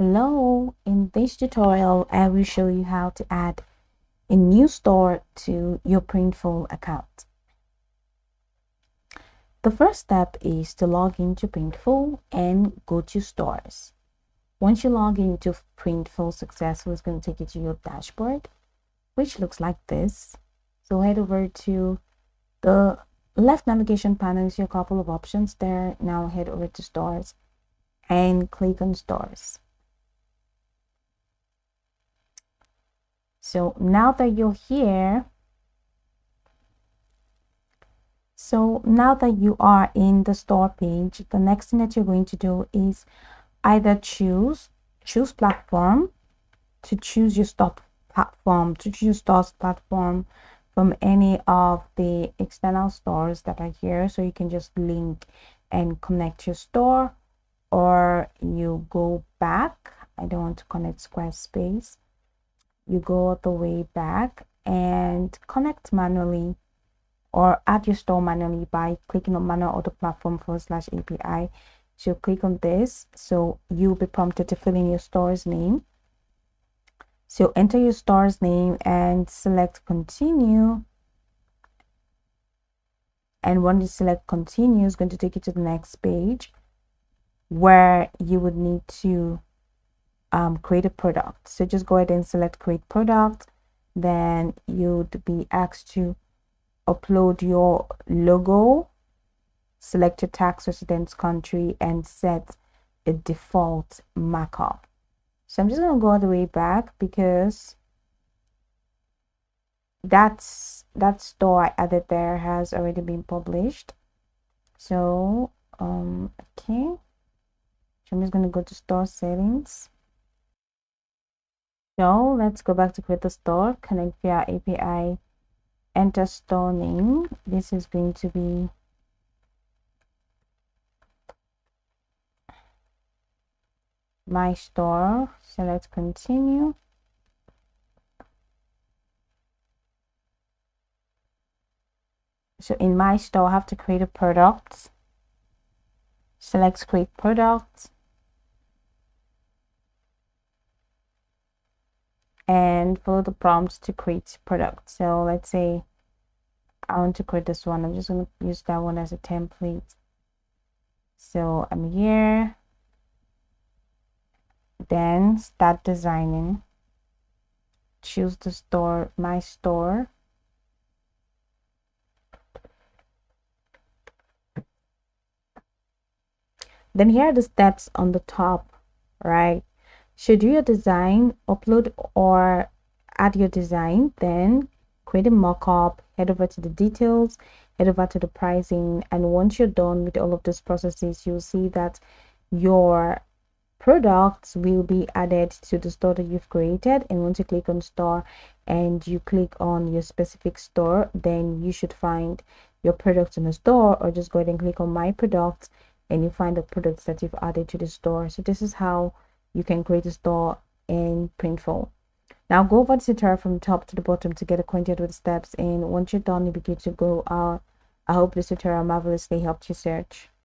Hello, in this tutorial, I will show you how to add a new store to your Printful account. The first step is to log into Printful and go to stores. Once you log into Printful successfully, it's going to take you to your dashboard, which looks like this. So head over to the left navigation panel. You see a couple of options there. Now head over to stores and click on stores. So now that you're here, now that you are in the store page, the next thing that you're going to do is either choose platform to choose your store platform, from any of the external stores that are here. So you can just link and connect your store, or you go back. I don't want to connect Squarespace. You go all the way back and connect manually or add your store manually by clicking on manual auto platform /API. So click on this. So you'll be prompted to fill in your store's name. So enter your store's name and select continue. And when you select continue, it's going to take you to the next page where you would need to create a product. So just go ahead and select create product. Then you'd be asked to upload your logo, select your tax residence country, and set a default markup. So I'm just going to go all the way back because that store I added there has already been published. So okay, so I'm just going to go to store settings. So let's go back to create the store, connect via API, enter store name. This is going to be my store. Select continue. So in my store, I have to create a product. Select create product. And follow the prompts to create product. So let's say I want to create this one. I'm just going to use that one as a template. So I'm here. Then start designing. Choose the store, my store. Then here are the steps on the top, right? So do your design, upload or add your design, then create a mockup, head over to the details, head over to the pricing. And once you're done with all of these processes, you'll see that your products will be added to the store that you've created. And once you click on store and you click on your specific store, then you should find your products in the store, or just go ahead and click on my products and you find the products that you've added to the store. So this is how you can create a store in Printful. Now go over the tutorial from top to the bottom to get acquainted with the steps, and once you're done, you'll be good to go. I hope this tutorial marvelously helped you search.